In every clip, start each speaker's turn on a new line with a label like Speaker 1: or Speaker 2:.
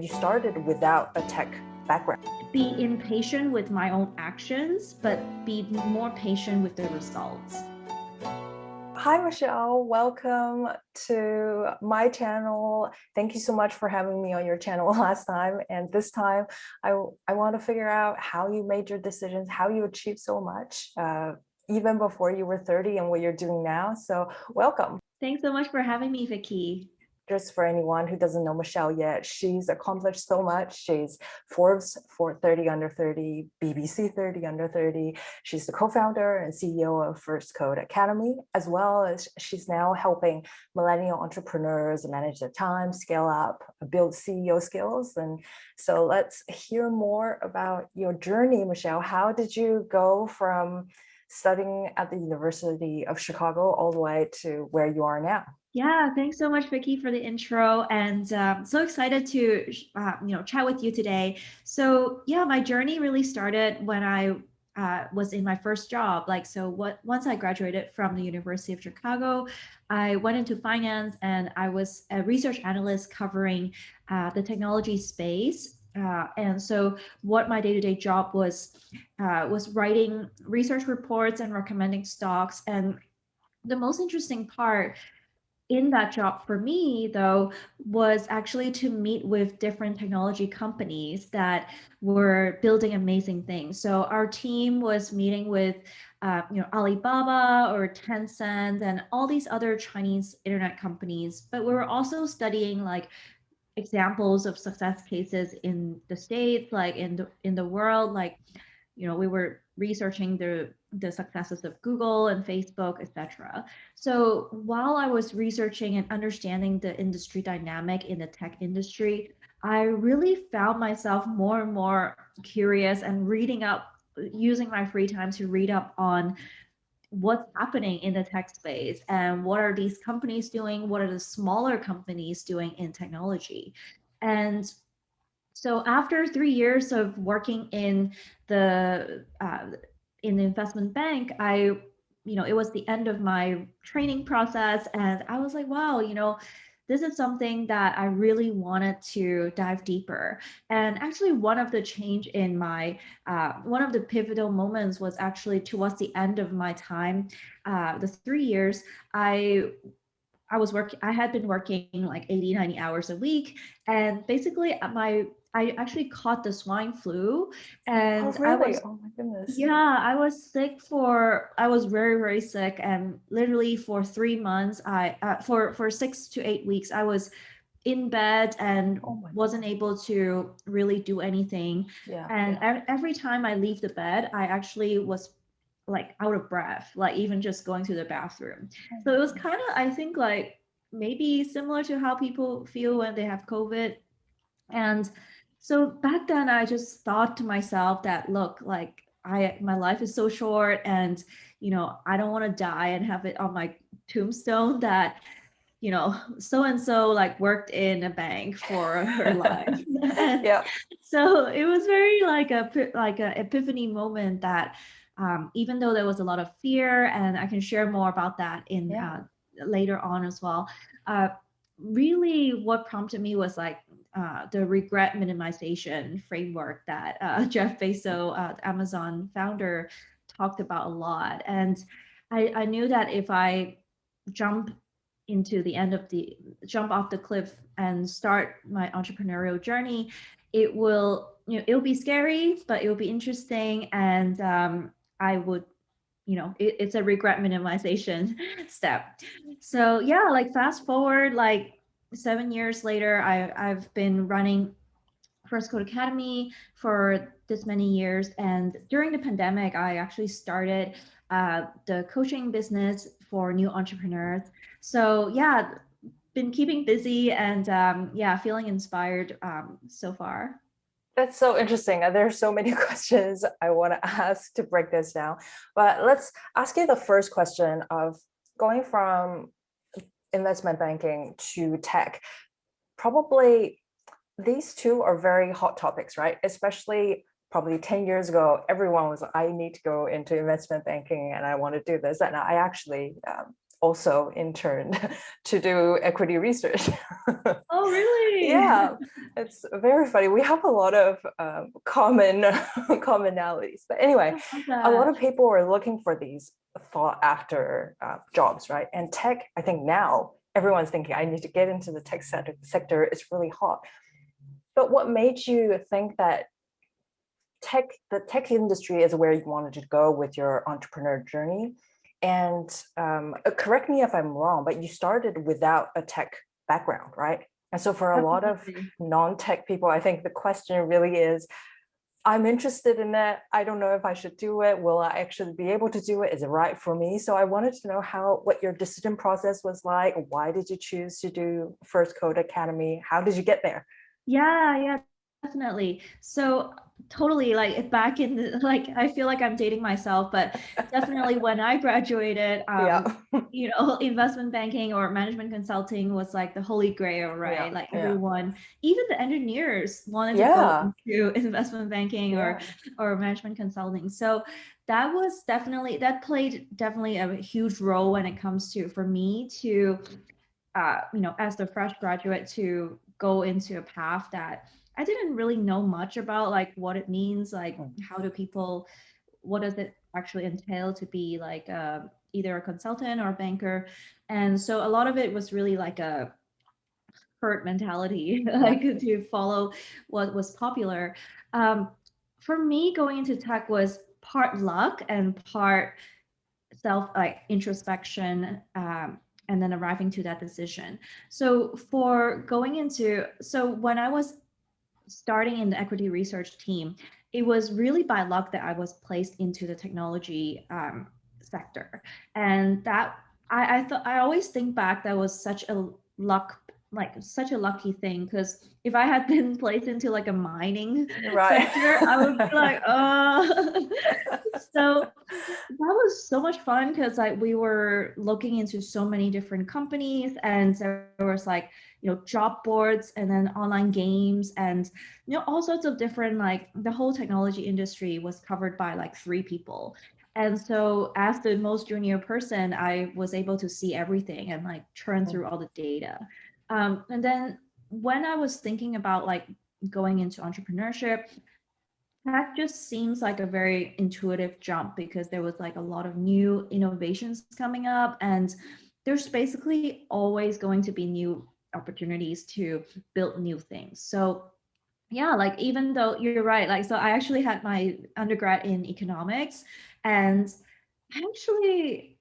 Speaker 1: You started without a tech background.
Speaker 2: Be impatient with my own actions, but be more patient with the results.
Speaker 1: Hi, Michelle. Welcome to my channel. Thank you so much for having me on your channel last time. And this time, I want to figure out how you made your decisions, how you achieved so much, even before you were 30 and what you're doing now. So welcome.
Speaker 2: Thanks so much for having me, Vicky.
Speaker 1: Just for anyone who doesn't know Michelle yet, she's accomplished so much. She's Forbes for 30 under 30, BBC 30 under 30. She's the co-founder and CEO of First Code Academy, as well as she's now helping millennial entrepreneurs manage their time, scale up, build CEO skills. And so let's hear more about your journey, Michelle. How did you go from studying at the University of Chicago all the way to where you are now?
Speaker 2: Yeah, thanks so much, Vicky, for the intro, and so excited to chat with you today. So yeah, my journey really started when I was in my first job. Once I graduated from the University of Chicago, I went into finance, and I was a research analyst covering the technology space. And so what my day-to-day job was writing research reports and recommending stocks. And the most interesting part in that job for me, though, was actually to meet with different technology companies that were building amazing things. So our team was meeting with Alibaba or Tencent and all these other Chinese internet companies, but we were also studying like examples of success cases in the States, like in the world. Like, we were researching the successes of Google and Facebook, etc. So while I was researching and understanding the industry dynamic in the tech industry, I really found myself more and more curious and reading up, using my free time to read up on what's happening in the tech space and what are these companies doing, what are the smaller companies doing in technology. And so after 3 years of working the in the investment bank, it was the end of my training process, and I was like, wow, this is something that I really wanted to dive deeper. And actually, one of the change in one of the pivotal moments was actually towards the end of my time, the 3 years. I had been working like 80, 90 hours a week. And basically I actually caught the swine flu,
Speaker 1: Oh,
Speaker 2: and
Speaker 1: really? Oh my goodness.
Speaker 2: I was I was very, very sick. And literally for 3 months, for 6 to 8 weeks, I was in bed and
Speaker 1: Oh my
Speaker 2: wasn't able to really do anything.
Speaker 1: Yeah,
Speaker 2: And
Speaker 1: yeah.
Speaker 2: every time I leave the bed, I actually was like out of breath, like even just going to the bathroom.
Speaker 1: Oh
Speaker 2: So
Speaker 1: my
Speaker 2: it was
Speaker 1: gosh.
Speaker 2: kind of, I think, like maybe similar to how people feel when they have COVID. And so back then I just thought to myself that, look, like my life is so short, and I don't want to die and have it on my tombstone that so and so like worked in a bank for her life. And
Speaker 1: Yeah,
Speaker 2: so it was very like a epiphany moment that, even though there was a lot of fear, and I can share more about that in
Speaker 1: yeah.
Speaker 2: later on as well. uh, Really what prompted me was like the regret minimization framework that Jeff Bezos, Amazon founder, talked about a lot. And I knew that if I jump jump off the cliff and start my entrepreneurial journey, it'll be scary, but it'll be interesting. And I would, it's a regret minimization step. So yeah, like fast forward like 7 years later, I've been running First Code Academy for this many years. And during the pandemic, I actually started the coaching business for new entrepreneurs. So yeah, been keeping busy, and yeah, feeling inspired so far.
Speaker 1: That's so interesting. There's so many questions I want to ask to break this down. But let's ask you the first question of going from investment banking to tech. Probably these two are very hot topics, right? Especially probably 10 years ago, everyone was, I need to go into investment banking and I want to do this. And I actually also interned to do equity research.
Speaker 2: Oh, really?
Speaker 1: Yeah, it's very funny. We have a lot of commonalities. But anyway,
Speaker 2: I love
Speaker 1: a lot
Speaker 2: that.
Speaker 1: of people are looking for these thought after jobs, right? And tech, I think now everyone's thinking, I need to get into the tech sector. It's really hot. But what made you think that the tech industry is where you wanted to go with your entrepreneur journey? And correct me if I'm wrong, but you started without a tech background, right? And so for a lot of
Speaker 2: Definitely.
Speaker 1: non-tech people, I think the question really is, I'm interested in that. I don't know if I should do it. Will I actually be able to do it? Is it right for me? So I wanted to know what your decision process was like. Why did you choose to do First Code Academy? How did you get there?
Speaker 2: Yeah, yeah, definitely. So totally like back in the, like I feel like I'm dating myself, but definitely when I graduated,
Speaker 1: Yeah,
Speaker 2: investment banking or management consulting was like the holy grail,
Speaker 1: yeah,
Speaker 2: right? Like
Speaker 1: yeah,
Speaker 2: everyone, even the engineers wanted to go
Speaker 1: yeah,
Speaker 2: into investment banking
Speaker 1: yeah.
Speaker 2: or management consulting. So that played definitely a huge role when it comes to for me to as the fresh graduate to go into a path that I didn't really know much about, like what it means, like
Speaker 1: Mm.
Speaker 2: how do people, what does it actually entail to be like either a consultant or a banker. And so a lot of it was really like a herd mentality,
Speaker 1: Yeah.
Speaker 2: like to follow what was popular. Um, for me, going into tech was part luck and part self like introspection, and then arriving to that decision. So for going into, so when I was starting in the equity research team, it was really by luck that I was placed into the technology sector. And that I thought, I always think back, that was such a luck, like such a lucky thing, because if I had been placed into like a mining
Speaker 1: Right.
Speaker 2: sector, I would be like, oh. So that was so much fun because like we were looking into so many different companies, and there was like job boards and then online games, and all sorts of different, like the whole technology industry was covered by like three people. And so as the most junior person, I was able to see everything and like churn through all the data. And then when I was thinking about like going into entrepreneurship, that just seems like a very intuitive jump because there was like a lot of new innovations coming up, and there's basically always going to be new opportunities to build new things. So yeah, like even though you're right, like so I actually had my undergrad in economics, and actually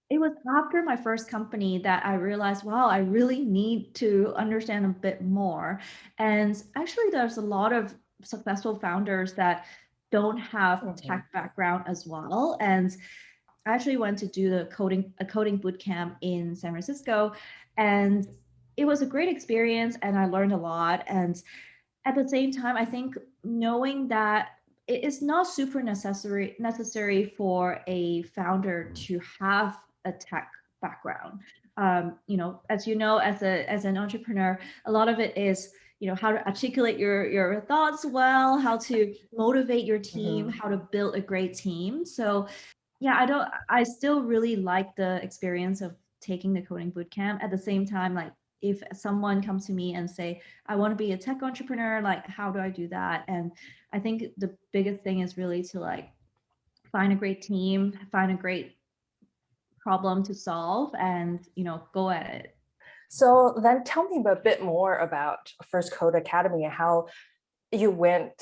Speaker 2: it was after my first company that I realized, wow, I really need to understand a bit more. And actually, there's a lot of successful founders that don't have
Speaker 1: Mhm.
Speaker 2: tech background as well. And I actually went to do a coding boot camp in San Francisco, and it was a great experience, and I learned a lot. And at the same time, I think knowing that it is not super necessary for a founder to have a tech background. As you know, as an entrepreneur, a lot of it is how to articulate your thoughts well, how to motivate your team,
Speaker 1: Mhm.
Speaker 2: how to build a great team. So yeah, I still really like the experience of taking the coding bootcamp. At the same time, like if someone comes to me and say, I want to be a tech entrepreneur, like how do I do that? And I think the biggest thing is really to like find a great team, find a great problem to solve, and go at it.
Speaker 1: So then tell me a bit more about First Code Academy and how you went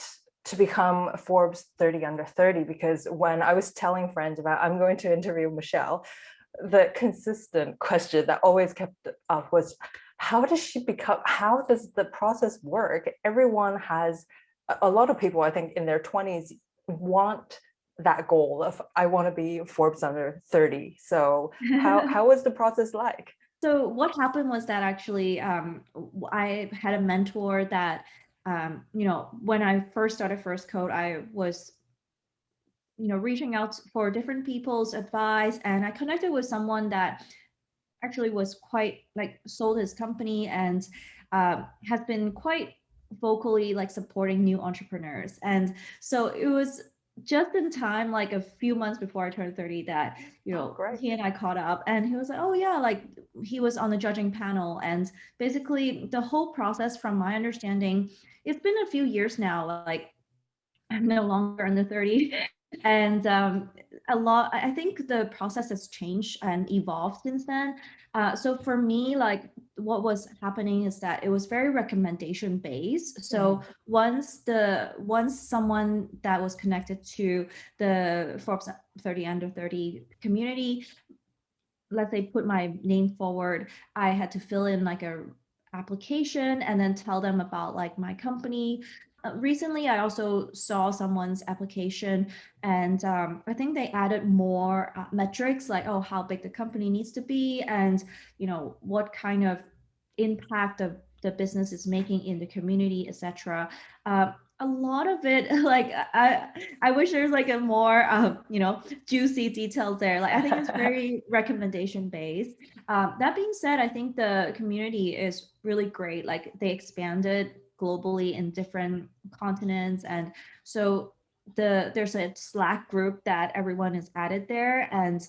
Speaker 1: to become Forbes 30 under 30, because when I was telling friends about I'm going to interview Michelle, the consistent question that always kept up was, how does the process work? Everyone has, a lot of people, I think in their 20s want that goal of, I want to be Forbes under 30. So how was the process like?
Speaker 2: So what happened was that actually I had a mentor that when I first started First Code, I was reaching out for different people's advice, and I connected with someone that actually was quite like sold his company and has been quite vocally like supporting new entrepreneurs. And so it was just in time, like a few months before I turned 30, that,
Speaker 1: Oh, great.
Speaker 2: he and I caught up, and he was like, oh yeah, like he was on the judging panel. And basically the whole process, from my understanding, it's been a few years now, like I'm no longer in the 30. And a lot, I think the process has changed and evolved since then. So for me, like what was happening is that it was very recommendation based. So once someone that was connected to the Forbes 30 under 30 community, let's say, put my name forward, I had to fill in like a application and then tell them about like my company. Recently, I also saw someone's application, and I think they added more metrics, like, oh, how big the company needs to be, and what kind of impact the business is making in the community, etc. A lot of it, like I wish there's like a more juicy details there. Like I think it's very recommendation based. That being said, I think the community is really great. Like they expanded globally in different continents, and so there's a Slack group that everyone is added there, and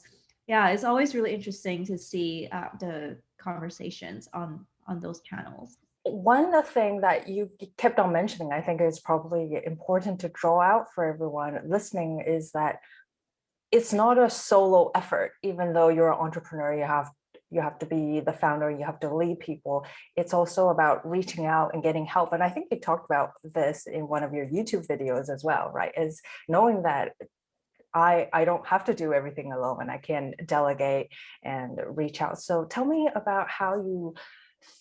Speaker 2: yeah, it's always really interesting to see the conversations on those channels.
Speaker 1: One thing that you kept on mentioning, I think is probably important to draw out for everyone listening, is that it's not a solo effort. Even though you're an entrepreneur, you have to be the founder, you have to lead people. It's also about reaching out and getting help. And I think you talked about this in one of your YouTube videos as well, right? Is knowing that I don't have to do everything alone. I can delegate and reach out. So tell me about how you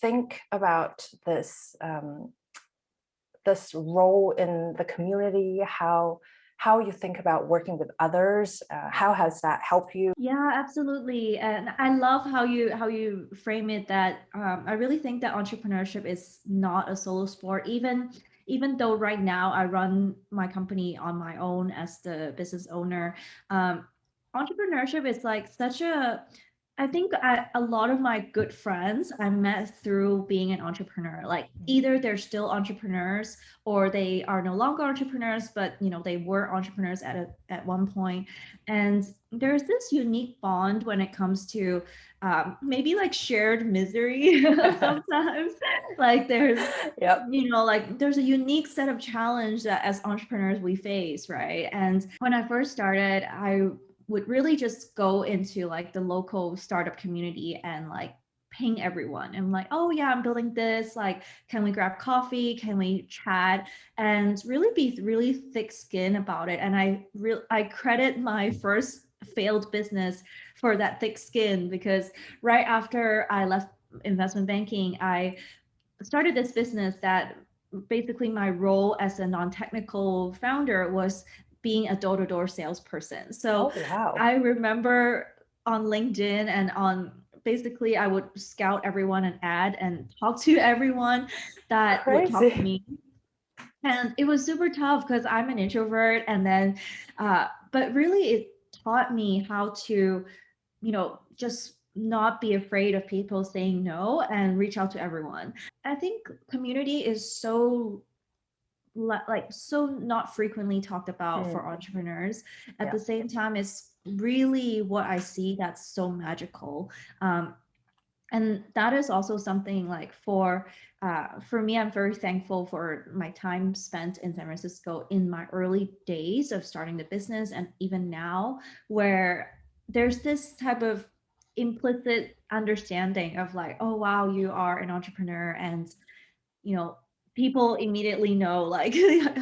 Speaker 1: think about this role in the community, how you think about working with others. How has that helped you?
Speaker 2: Yeah, absolutely. And I love how you frame it, that I really think that entrepreneurship is not a solo sport. Even though right now I run my company on my own as the business owner, um, entrepreneurship is like such a, I think a lot of my good friends I met through being an entrepreneur. Like either they're still entrepreneurs or they are no longer entrepreneurs, but they were entrepreneurs at one point. And there's this unique bond when it comes to maybe like shared misery sometimes. Like
Speaker 1: Yep.
Speaker 2: like there's a unique set of challenge that as entrepreneurs we face, right? And when I first started, I would really just go into like the local startup community and like ping everyone. I'm like, oh yeah, I'm building this. Like, can we grab coffee? Can we chat? And really be really thick skin about it. And I credit my first failed business for that thick skin, because right after I left investment banking, I started this business that basically my role as a non-technical founder was being a door-to-door salesperson. So
Speaker 1: Oh, wow.
Speaker 2: I remember on LinkedIn and on, basically I would scout everyone and add and talk to everyone that would talk to
Speaker 1: Crazy.
Speaker 2: me. And it was super tough because I'm an introvert. And then, but really it taught me how to, just not be afraid of people saying no and reach out to everyone. I think community is so like so not frequently talked about for
Speaker 1: Mm,
Speaker 2: entrepreneurs. At
Speaker 1: yeah.
Speaker 2: the same time, it's really what I see that's so magical. And that is also something like for me, I'm very thankful for my time spent in San Francisco in my early days of starting the business, and even now, where there's this type of implicit understanding of like, oh wow, you are an entrepreneur, and you know people immediately know like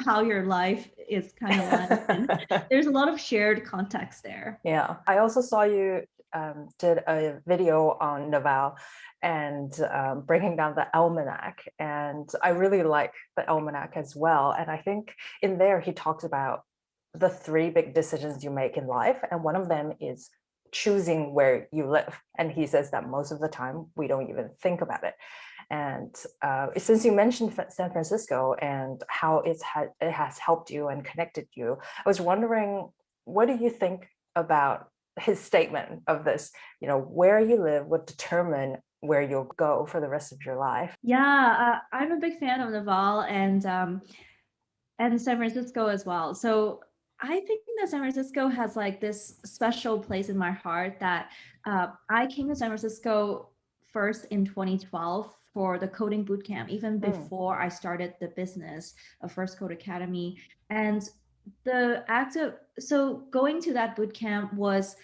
Speaker 2: how your life is kind of like, and there's a lot of shared context there.
Speaker 1: Yeah, I also saw you did a video on Naval and breaking down the almanac, and I really like the almanac as well. And I think in there he talks about the three big decisions you make in life, and one of them is choosing where you live. And he says that most of the time we don't even think about it. And since you mentioned San Francisco and how it has helped you and connected you, I was wondering, what do you think about his statement of this? Where you live would determine where you'll go for the rest of your life.
Speaker 2: Yeah, I'm a big fan of Naval and San Francisco as well. So I think that San Francisco has like this special place in my heart that I came to San Francisco first in 2012 for the coding bootcamp, even
Speaker 1: Mm,
Speaker 2: before I started the business of First Code Academy. And the act of so going to that bootcamp was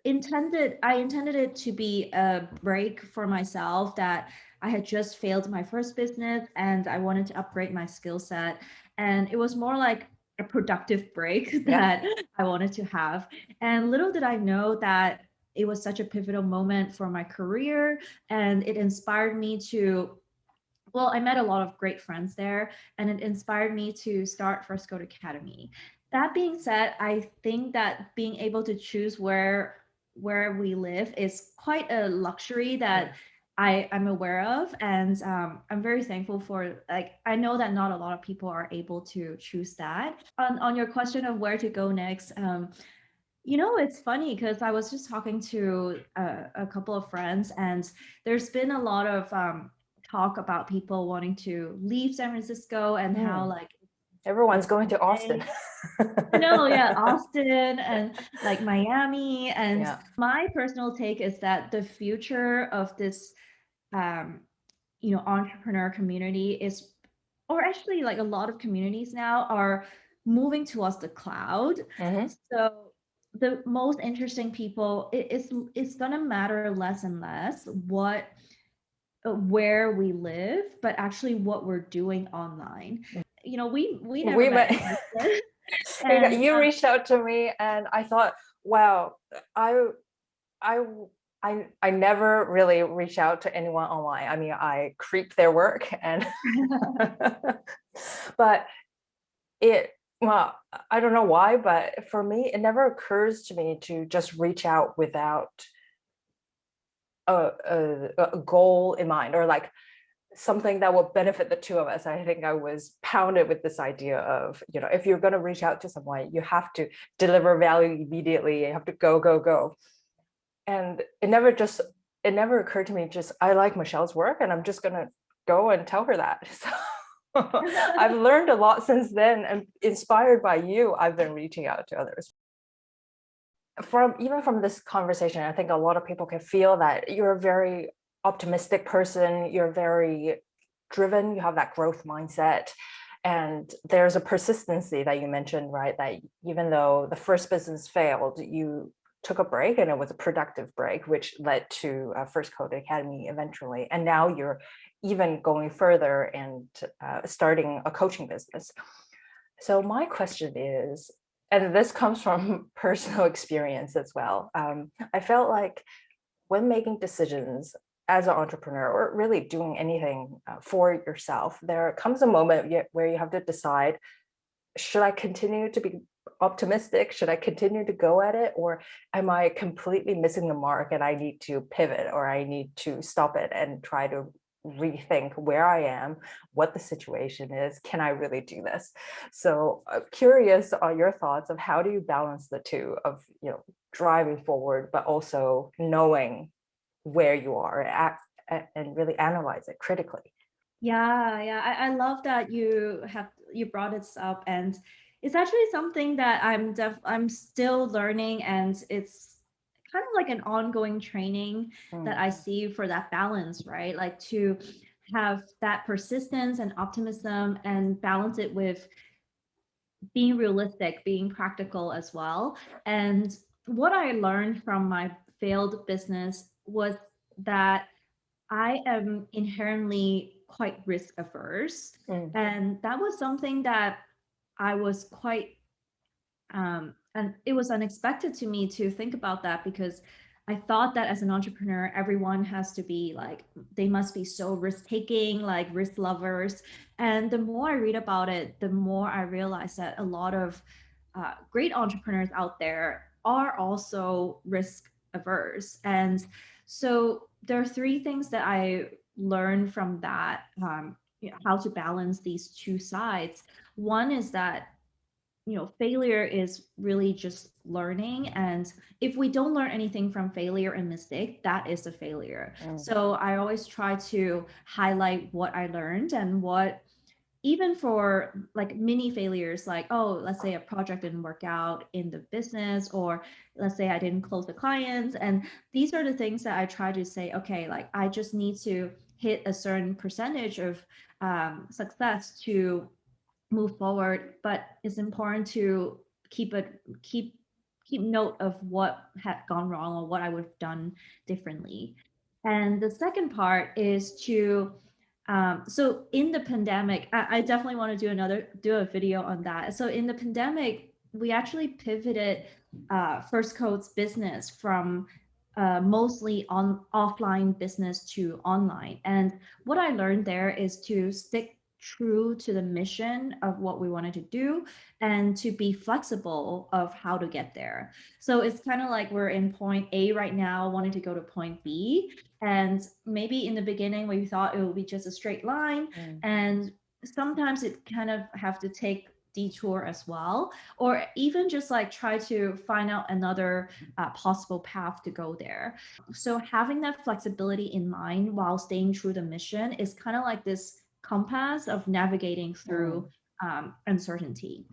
Speaker 2: I intended it to be a break for myself that I had just failed my first business and I wanted to upgrade my skill set. And it was more like a productive break
Speaker 1: yeah.
Speaker 2: that I wanted to have. And little did I know that it was such a pivotal moment for my career, and it inspired me to, well, I met a lot of great friends there, and it inspired me to start First Code Academy. That being said, I think that being able to choose where we live is quite a luxury
Speaker 1: Mm.
Speaker 2: that I'm aware of, and I'm very thankful for. Like, I know that not a lot of people are able to choose that. On your question of where to go next, it's funny because I was just talking to a couple of friends, and there's been a lot of talk about people wanting to leave San Francisco and how
Speaker 1: Mm.
Speaker 2: like
Speaker 1: Everyone's
Speaker 2: it's
Speaker 1: going to Austin.
Speaker 2: today. I know, yeah, Austin and like Miami. And
Speaker 1: Yeah.
Speaker 2: my personal take is that the future of this, um, entrepreneur community is, or actually like a lot of communities now are moving towards the cloud.
Speaker 1: Hmm.
Speaker 2: So the most interesting people, it's gonna matter less and less where we live, but actually what we're doing online. We never
Speaker 1: We
Speaker 2: met
Speaker 1: met.
Speaker 2: in person, and
Speaker 1: You reached out to me, and I thought, wow, I, I, I never really reach out to anyone online. I mean, I creep their work, and but it. Well, I don't know why, but for me, it never occurs to me to just reach out without a goal in mind, or like something that will benefit the two of us. I think I was pounded with this idea of, if you're going to reach out to someone, you have to deliver value immediately. You have to go, go, go. And it never occurred to me, just, I like Michelle's work and I'm just going to go and tell her that. So I've learned a lot since then, and inspired by you, I've been reaching out to others. From this conversation, I think a lot of people can feel that you're a very optimistic person, you're very driven, you have that growth mindset, and there's a persistency that you mentioned, right? That even though the first business failed, you took a break, and it was a productive break, which led to First Code Academy eventually, and now you're even going further and starting a coaching business. So my question is, and this comes from personal experience as well. I felt like when making decisions as an entrepreneur, or really doing anything for yourself, there comes a moment where you have to decide, should I continue to be optimistic? Should I continue to go at it? Or am I completely missing the mark and I need to pivot, or I need to stop it and try to rethink where I am, what the situation is, can I really do this? So I'm curious on your thoughts of how do you balance the two of, driving forward, but also knowing where you are and really analyze it critically.
Speaker 2: yeah, yeah, I love that you brought this up, and it's actually something that I'm still learning, and it's kind of like an ongoing training that
Speaker 1: Mm.
Speaker 2: I see for that balance, right? Like to have that persistence and optimism and balance it with being realistic, being practical as well. And what I learned from my failed business was that I am inherently quite risk averse.
Speaker 1: Mm.
Speaker 2: And that was something that I was and it was unexpected to me to think about that, because I thought that as an entrepreneur, everyone has to be like, they must be so risk taking, like risk lovers. And the more I read about it, the more I realize that a lot of great entrepreneurs out there are also risk averse. And so there are three things that I learned from that, how to balance these two sides. One is that failure is really just learning. And if we don't learn anything from failure and mistake, that is a failure.
Speaker 1: Mm.
Speaker 2: So I always try to highlight what I learned and what even for like mini failures, like, oh, let's say a project didn't work out in the business, or let's say I didn't close the clients. And these are the things that I try to say, okay, like I just need to hit a certain percentage of success to move forward. But it's important to keep it, keep note of what had gone wrong or what I would have done differently. And the second part is to so in the pandemic, I definitely want to do a video on that. So in the pandemic, we actually pivoted First Code's business from mostly on offline business to online. And what I learned there is to stick true to the mission of what we wanted to do and to be flexible of how to get there. So it's kind of like we're in point A right now, wanting to go to point B. And maybe in the beginning we thought it would be just a straight line. And sometimes it kind of have to take detour as well, or even just like try to find out another possible path to go there. So having that flexibility in mind while staying true to the mission is kind of like this compass of navigating through uncertainty.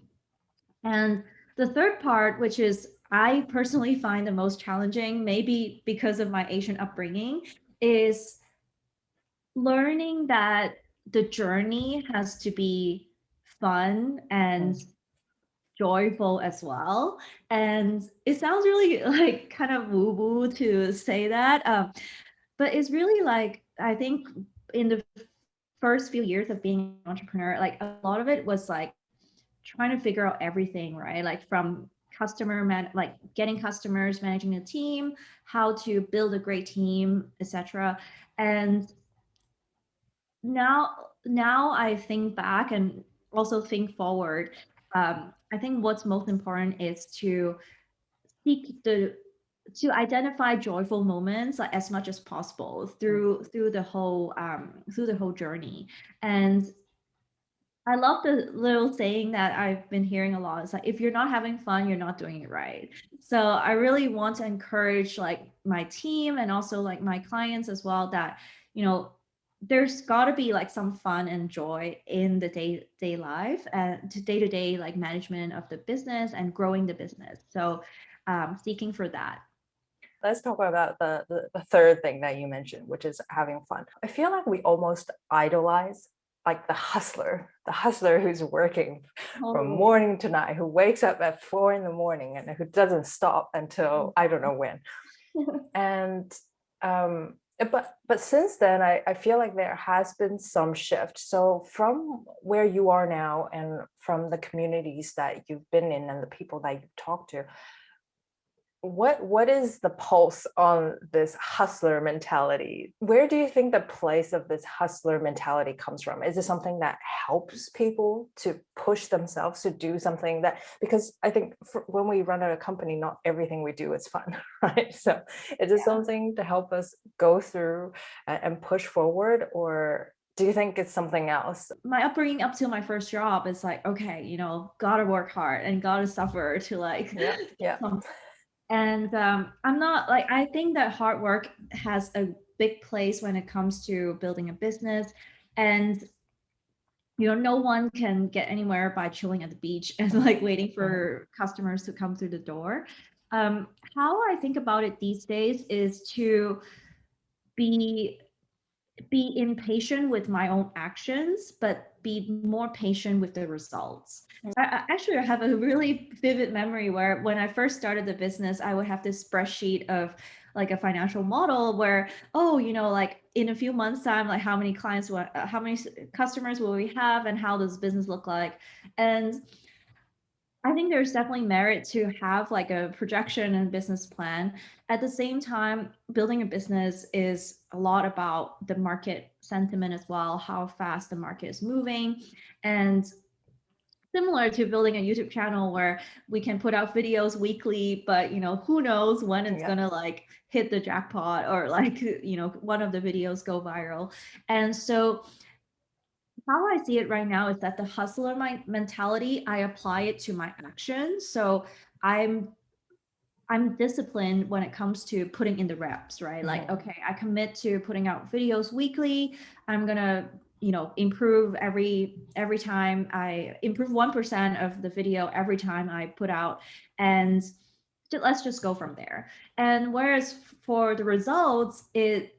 Speaker 2: And the third part, which is I personally find the most challenging, maybe because of my Asian upbringing, is learning that the journey has to be fun and joyful as well. And it sounds really like kind of woo woo to say that. But it's really like, I think in the first few years of being an entrepreneur, like a lot of it was like trying to figure out everything, right? Like from like getting customers, managing a team, how to build a great team, etc. And now I think back and also think forward. I think what's most important is to seek to identify joyful moments like as much as possible through the whole journey. And I love the little saying that I've been hearing a lot. It's like, if you're not having fun, you're not doing it right. So I really want to encourage like my team and also like my clients as well that, you know, there's got to be like some fun and joy in the day-to-day life and day-to-day like management of the business and growing the business. So seeking for that.
Speaker 1: Let's talk about the third thing that you mentioned, which is having fun. I feel like we almost idolize like the hustler who's working from morning to night, who wakes up at 4 a.m. and who doesn't stop until I don't know when. And but since then, I feel like there has been some shift. So from where you are now and from the communities that you've been in and the people that you've talked to, what is the pulse on this hustler mentality? Where do you think the place of this hustler mentality comes from? Is it something that helps people to push themselves to do something that, because I think when we run a company, not everything we do is fun, right? So is it something to help us go through and push forward, or do you think it's something else?
Speaker 2: My upbringing up till my first job is like, okay, you know, gotta work hard and gotta suffer to like
Speaker 1: yeah.
Speaker 2: And I'm not like, I think that hard work has a big place when it comes to building a business. And, you know, no one can get anywhere by chilling at the beach and like waiting for customers to come through the door. How I think about it these days is to be impatient with my own actions, but be more patient with the results. Actually, I have a really vivid memory where when I first started the business, I would have this spreadsheet of like a financial model where, oh, you know, like in a few months time, like how many how many customers will we have and how does business look like? And I think there's definitely merit to have like a projection and business plan. At the same time, building a business is a lot about the market sentiment as well, how fast the market is moving. And similar to building a YouTube channel where we can put out videos weekly, but you know, who knows when it's gonna like hit the jackpot or like, you know, one of the videos go viral. And so how I see it right now is that the hustler mentality, I apply it to my actions. So I'm disciplined when it comes to putting in the reps, right? Like, okay, I commit to putting out videos weekly. I'm gonna improve every time I improve 1% of the video every time I put out, and let's just go from there. And whereas for the results, it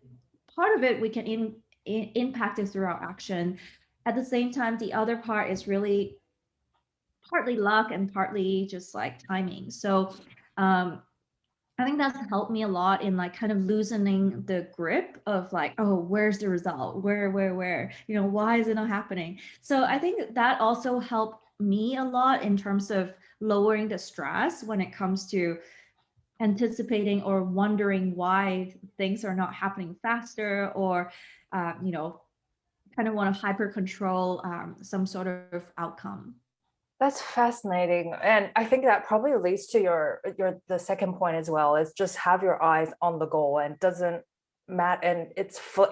Speaker 2: part of it we can impact it through our action. At the same time, the other part is really partly luck and partly just like timing. So I think that's helped me a lot in like kind of loosening the grip of like, oh, where's the result? Where? Why is it not happening? So I think that also helped me a lot in terms of lowering the stress when it comes to anticipating or wondering why things are not happening faster, or kind of want to hyper control some sort of outcome.
Speaker 1: That's fascinating. And I think that probably leads to the second point as well, is just have your eyes on the goal, and doesn't matter, and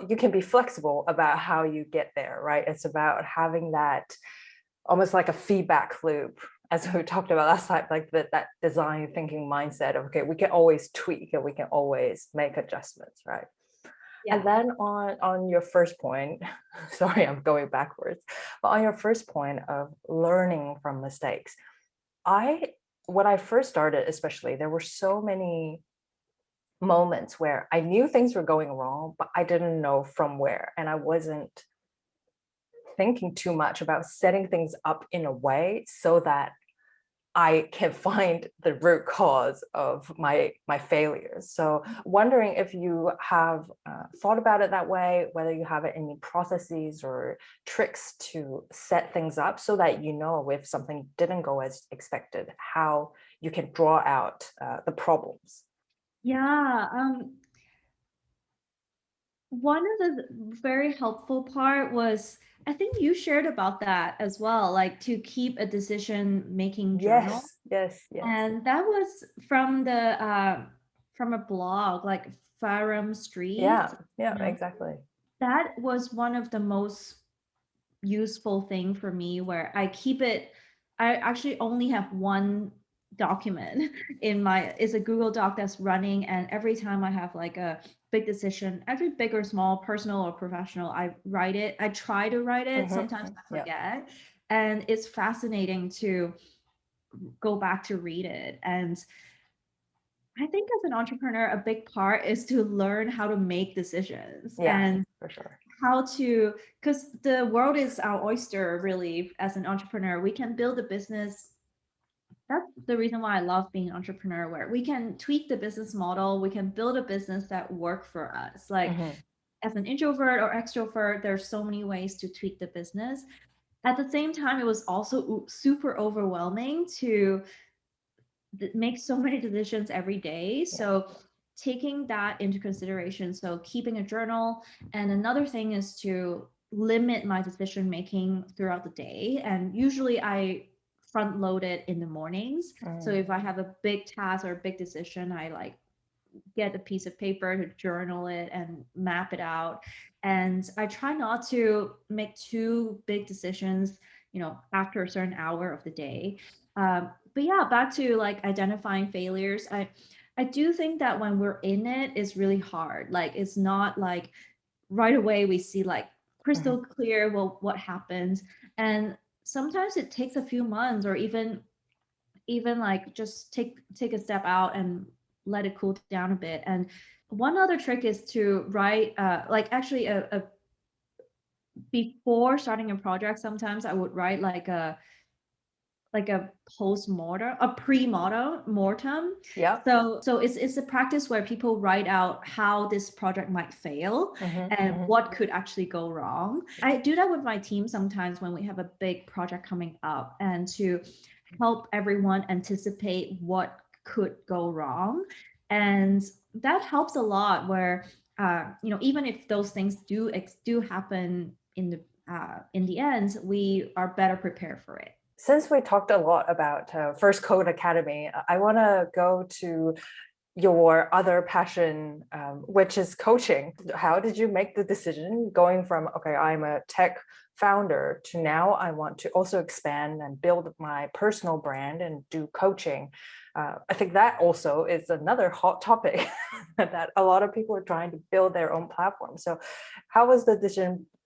Speaker 1: you can be flexible about how you get there, right? It's about having that almost like a feedback loop, as we talked about last time, like that design thinking mindset of, okay, we can always tweak and we can always make adjustments, right?
Speaker 2: Yeah.
Speaker 1: And then on your first point, sorry, I'm going backwards, but on your first point of learning from mistakes, when I first started, especially, there were so many moments where I knew things were going wrong, but I didn't know from where. And I wasn't thinking too much about setting things up in a way so that I can find the root cause of my failures. So wondering if you have thought about it that way, whether you have any processes or tricks to set things up so that if something didn't go as expected, how you can draw out the problems.
Speaker 2: Yeah. One of the very helpful part was, I think you shared about that as well, like to keep a decision making journal.
Speaker 1: Yes.
Speaker 2: And that was from a blog like Farum Street.
Speaker 1: Yeah, exactly.
Speaker 2: That was one of the most useful thing for me, where I actually only have one document it's a Google Doc that's running, and every time I have like a big decision, every big or small, personal or professional, I try to write it. Sometimes I forget. And it's fascinating to go back to read it. And I think as an entrepreneur, a big part is to learn how to make decisions. And
Speaker 1: for sure.
Speaker 2: how to, because the world is our oyster, really. As an entrepreneur, we can build a business. That's the reason why I love being an entrepreneur, where we can tweak the business model, we can build a business that work for us. Like as an introvert or extrovert, there's so many ways to tweak the business. At the same time, it was also super overwhelming to make so many decisions every day. So taking that into consideration, so keeping a journal. And another thing is to limit my decision making throughout the day. And usually I front load it in the mornings. So if I have a big task or a big decision, I like get a piece of paper to journal it and map it out. And I try not to make too big decisions, after a certain hour of the day. But yeah, back to like identifying failures. I do think that when we're in it, it's really hard. Like it's not like right away we see like crystal clear, well, what happens. And sometimes it takes a few months, or even like just take a step out and let it cool down a bit. And one other trick is to write like actually a before starting a project, sometimes I would write like a post-mortem, a pre-mortem.
Speaker 1: Yeah.
Speaker 2: So it's a practice where people write out how this project might fail and what could actually go wrong. I do that with my team sometimes when we have a big project coming up, and to help everyone anticipate what could go wrong. And that helps a lot, where even if those things do happen in the end, we are better prepared for it.
Speaker 1: Since we talked a lot about First Code Academy, I want to go to your other passion, which is coaching. How did you make the decision going from, okay, I'm a tech founder to now I want to also expand and build my personal brand and do coaching. I think that also is another hot topic that a lot of people are trying to build their own platform. So how was the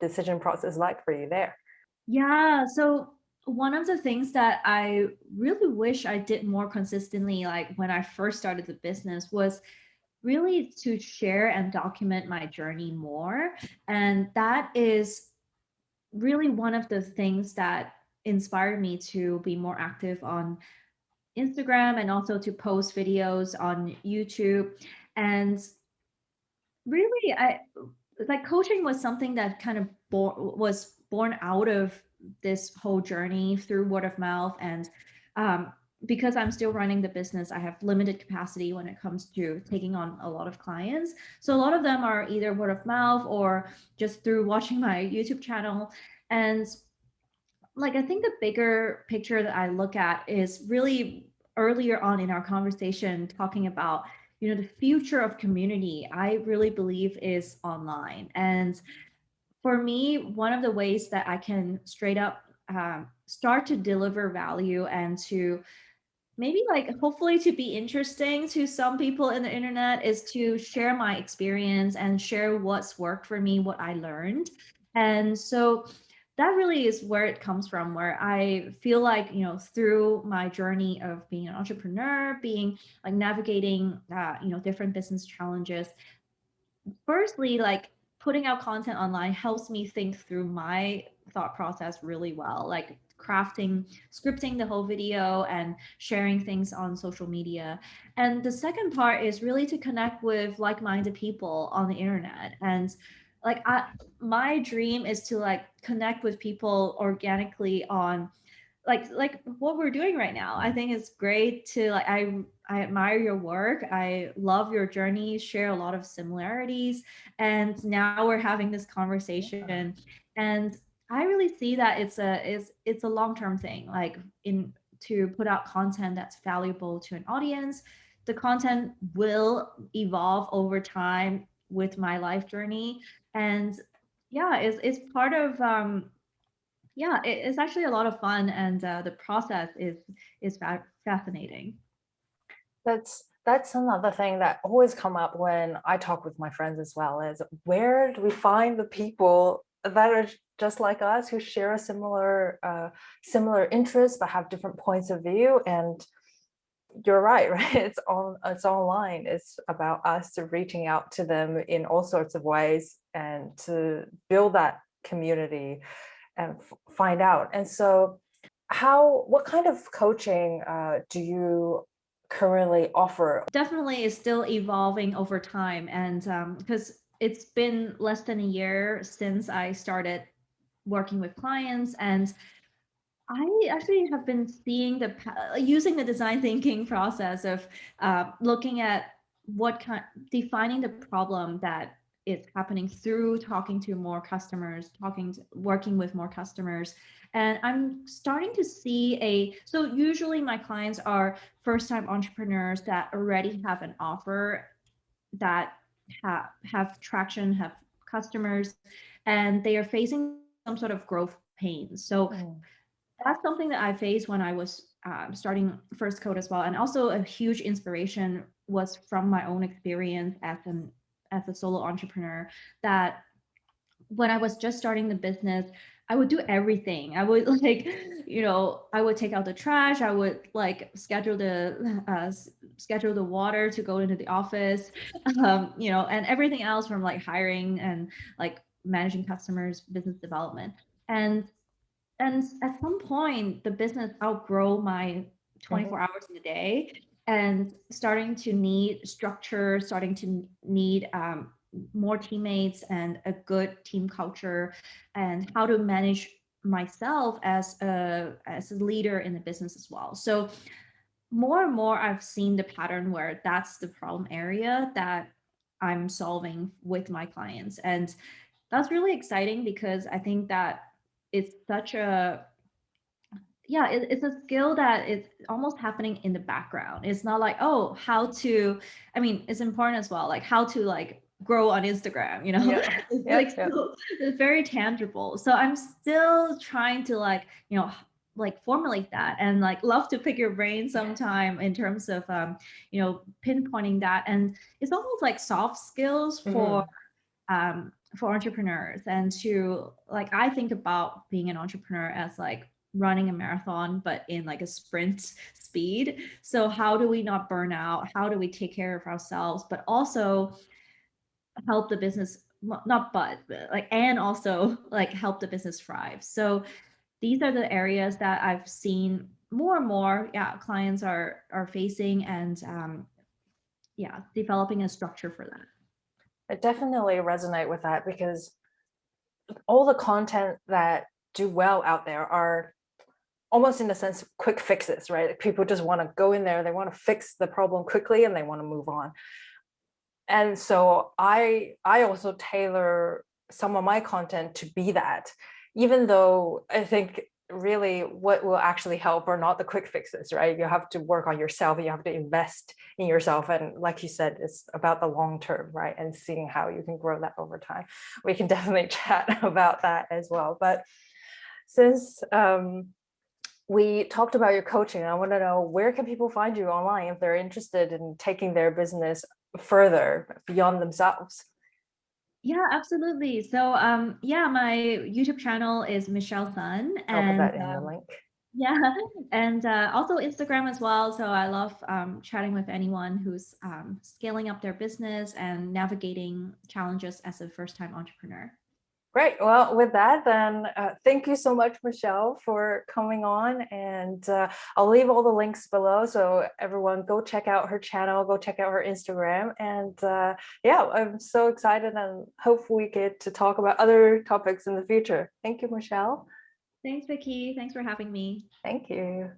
Speaker 1: decision process like for you there?
Speaker 2: Yeah, so one of the things that I really wish I did more consistently, like when I first started the business, was really to share and document my journey more. And that is really one of the things that inspired me to be more active on Instagram and also to post videos on YouTube. And really, I like coaching was something that kind of was born out of this whole journey through word of mouth. And um, because I'm still running the business, I have limited capacity when it comes to taking on a lot of clients. So a lot of them are either word of mouth or just through watching my YouTube channel. And like, I think the bigger picture that I look at is really earlier on in our conversation talking about, the future of community, I really believe is online. And for me, one of the ways that I can straight up start to deliver value and to maybe like hopefully to be interesting to some people in the internet is to share my experience and share what's worked for me, what I learned. And so that really is where it comes from, where I feel like, through my journey of being an entrepreneur, being like navigating, different business challenges, firstly, like putting out content online helps me think through my thought process really well, like scripting the whole video and sharing things on social media. And the second part is really to connect with like-minded people on the internet. And like my dream is to like connect with people organically on like what we're doing right now. I think it's great to like I admire your work. I love your journey, share a lot of similarities, and now we're having this conversation. And I really see that it's a long-term thing, like in to put out content that's valuable to an audience. The content will evolve over time with my life journey. And yeah, it's part of yeah, it's actually a lot of fun, and the process is fascinating.
Speaker 1: That's another thing that always come up when I talk with my friends as well, is where do we find the people that are just like us, who share a similar interests but have different points of view. And you're right, right? It's online. It's about us to reaching out to them in all sorts of ways and to build that community and find out. And so what kind of coaching do you currently offer?
Speaker 2: Definitely is still evolving over time, and because it's been less than a year since I started working with clients. And I actually have been seeing using the design thinking process of looking at what kind, defining the problem that is happening through talking to more customers, working with more customers. And I'm starting to see so usually my clients are first time entrepreneurs that already have an offer that have traction, have customers, and they are facing some sort of growth pains. So that's something that I faced when I was starting First Code as well. And also a huge inspiration was from my own experience as a solo entrepreneur, that when I was just starting the business, I would do everything. I would like, I would take out the trash. I would like schedule the water to go into the office, and everything else from like hiring and like managing customers, business development. And at some point, the business outgrow my 24 hours in a day and starting to need structure, starting to need more teammates and a good team culture, and how to manage myself as a leader in the business as well. So more and more, I've seen the pattern where that's the problem area that I'm solving with my clients. And that's really exciting because I think that it's such a yeah, it's a skill that is almost happening in the background. It's not like, oh, how to, I mean, it's important as well, like how to like grow on Instagram, you know.
Speaker 1: Yeah,
Speaker 2: It's
Speaker 1: yeah,
Speaker 2: like
Speaker 1: yeah.
Speaker 2: so, it's very tangible. So I'm still trying to like, you know, like formulate that, and like love to pick your brain sometime in terms of you know, pinpointing that. And it's almost like soft skills
Speaker 1: Mhm.
Speaker 2: for entrepreneurs. And to like, I think about being an entrepreneur as like running a marathon but in like a sprint speed. So how do we not burn out, how do we take care of ourselves but also help the business, not but like, and also like help the business thrive. So these are the areas that I've seen more and more, yeah, clients are facing, and yeah, developing a structure for that.
Speaker 1: I definitely resonate with that because all the content that do well out there are almost in a sense quick fixes, right? People just want to go in there, they want to fix the problem quickly and they want to move on. And so I also tailor some of my content to be that, even though I think really what will actually help are not the quick fixes, right? You have to work on yourself, you have to invest in yourself, and like you said, it's about the long term, right? And seeing how you can grow that over time. We can definitely chat about that as well. But since we talked about your coaching, I want to know, where can people find you online if they're interested in taking their business further beyond themselves?
Speaker 2: Yeah, absolutely. So yeah, my YouTube channel is Michelle Sun,
Speaker 1: I'll put
Speaker 2: and
Speaker 1: that in the link.
Speaker 2: yeah, and also Instagram as well. So I love chatting with anyone who's scaling up their business and navigating challenges as a first-time entrepreneur.
Speaker 1: Great. Well, with that, then thank you so much, Michelle, for coming on. And I'll leave all the links below. So everyone go check out her channel, go check out her Instagram. And yeah, I'm so excited and hope we get to talk about other topics in the future. Thank you, Michelle.
Speaker 2: Thanks, Vicky. Thanks for having me.
Speaker 1: Thank you.